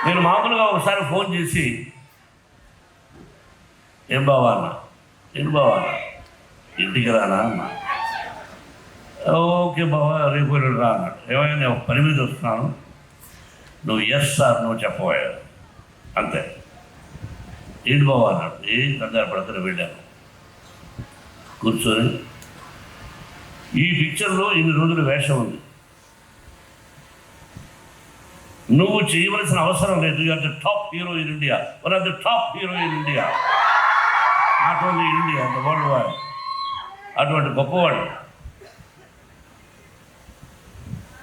నేను మామూలుగా ఒకసారి ఫోన్ చేసి ఏం బావా అన్న, ఇంటికి రానా అన్న. ఓకే బావా రేపు రా అన్నాడు. ఏమైనా నేను పని మీద వస్తున్నాను, నువ్వు ఎస్ సార్ నువ్వు చెప్పబోయాడు అంతే. ఏంటి బావా అన్నాడు. ఏం కంగారు పడతారు. వెళ్ళాను, కూర్చొని ఈ పిక్చర్లో ఇన్ని రోజులు వేషం ఉంది, నువ్వు చేయవలసిన అవసరం లేదు. You are the top hero in India, one of the top hero in India, not only India, the world wide. అటువంటి గొప్పవాడు.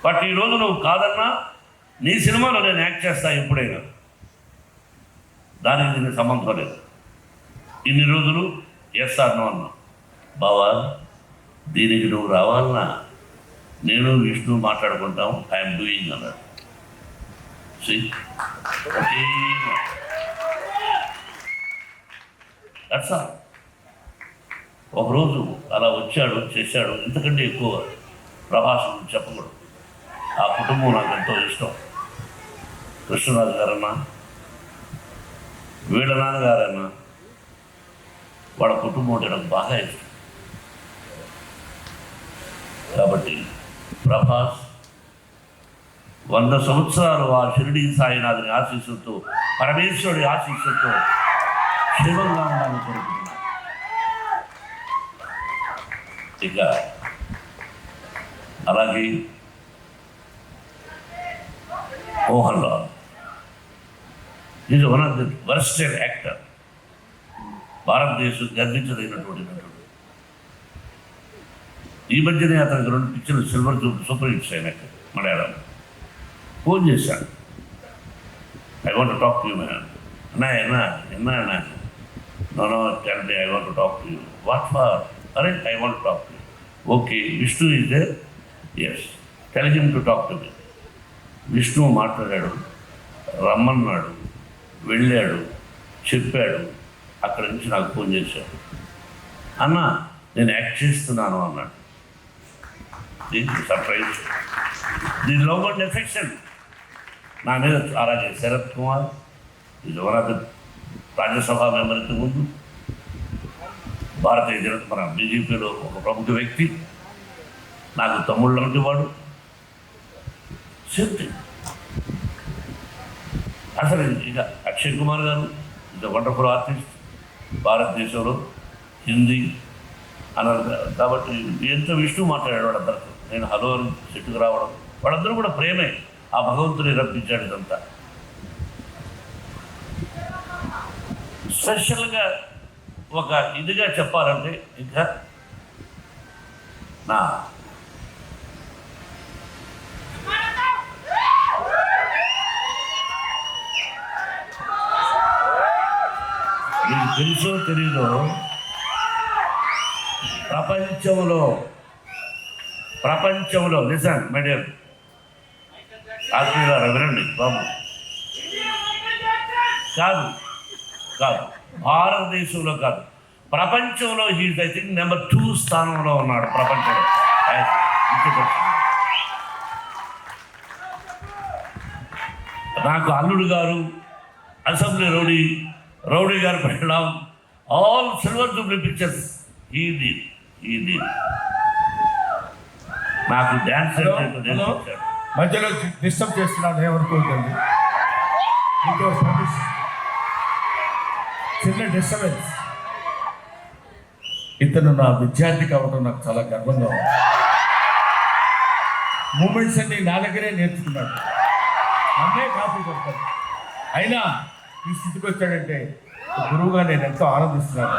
బట్ ఈరోజు నువ్వు కాదన్నా నీ సినిమాలో నేను యాక్ట్ చేస్తా ఎప్పుడైనా, దానికి దీనికి సంబంధం లేదు. ఇన్ని రోజులు ఎస్ అన్నా అన్నా. బావా దీనికి నువ్వు రావాలన్నా నేను విష్ణు మాట్లాడుకుంటాం, ఐఎమ్ డూయింగ్ అన్నాడు. అట్లా ఒకరోజు అలా వచ్చాడు, చేశాడు. ఇంతకంటే ఎక్కువ ప్రభాసం చెప్పకూడదు. ఆ కుటుంబం నాకు ఎంతో ఇష్టం. కృష్ణరాజు గారన్నా, వీళ్ళ నాన్నగారన్నా, వాళ్ళ కుటుంబం అంటే నాకు బాగా ఇష్టం. కాబట్టి ప్రభాస్ 100 సంవత్సరాలు ఆ షిరిడి సాయినాథుని ఆశీస్సులతో, పరమేశ్వరుడి ఆశీస్సులతో క్షేమంగా ఉండాలని కోరుకుంటున్నాను. ఇక అలాగే Mohan Lal is one of the worsted actor. భారతదేశం గర్వించదగినటువంటి నటుడు. ఈ మధ్యనే అతనికి 2 పిక్చర్లు సిల్వర్ జూబ్లీ సూపర్ హిట్స్ అయినాయి మలయాళం. ఫోన్ చేశాను, I want to talk to you man. అన్నా no tell me, I want to talk to you. What for? అరే I want to talk to you. Okay, Vishnu is there? Yes, tell him to talk to me. Vishnu మాట్లాడాడు, రమ్మన్నాడు, వెళ్ళాడు, చెప్పాడు. అక్కడి నుంచి నాకు phone చేశాడు. అన్న నేను యాక్ట్ చేస్తున్నాను అన్నాడు. దీనికి సర్ప్రైజ్, దీని లవ్ అండ్ ఎఫెక్షన్ నా మీద. అలాగే శరత్ కుమార్ ఇది one of the Rajya Sabha member, ఇంతకు ముందు భారతీయ జనత మన బీజేపీలో ఒక ప్రముఖ వ్యక్తి, నాకు తమ్ముళ్ళు లాంటి వాడు. శక్తి అసలు ఇక అక్షయ్ కుమార్ గారు ఇది వండర్ఫుల్ ఆర్టిస్ట్, భారతదేశంలో హిందీ అన్నారు. కాబట్టి ఎంతో విష్ణు మాట్లాడాడు వాళ్ళందరితో. నేను హలో అని చెట్టుకు రావడం, వాళ్ళందరూ కూడా ప్రేమే. ఆ భగవంతుని రప్పించాడు. ఇదంతా స్పెషల్గా ఒక ఇదిగా చెప్పాలంటే ఇంకా నా మీకు తెలుసో తెలీదో, ప్రపంచంలో లిసన్ మై డియర్ ఆత్మీయులారా వినండి బాబు, కాదు భారతదేశంలో కాదు, ప్రపంచంలో హీస్ ఐ థింక్ నెంబర్ 2 స్థానంలో ఉన్నాడు ప్రపంచంలో. నాకు అల్లుడు గారు, అసెంబ్లీ రౌడీ గారు పెట్టడం, ఆల్ సిల్వర్ జూబ్లీ పిక్చర్స్ ఈ నాకు డ్యాన్స్ మధ్యలో డిస్టర్బ్ చేస్తున్నాను, ఏమనుకోకండి. చిన్న డిస్టర్బెన్స్. ఇతను నా విద్యార్థి కావడం నాకు చాలా గర్వంగా ఉంది. మూమెంట్స్ అన్ని నా దగ్గరే నేర్చుకున్నాడు, అన్నే కాపీ కొడతాడు. అయినా ఈ స్థితికి వచ్చాడంటే గురువుగా నేను ఎంతో ఆనందిస్తున్నాను.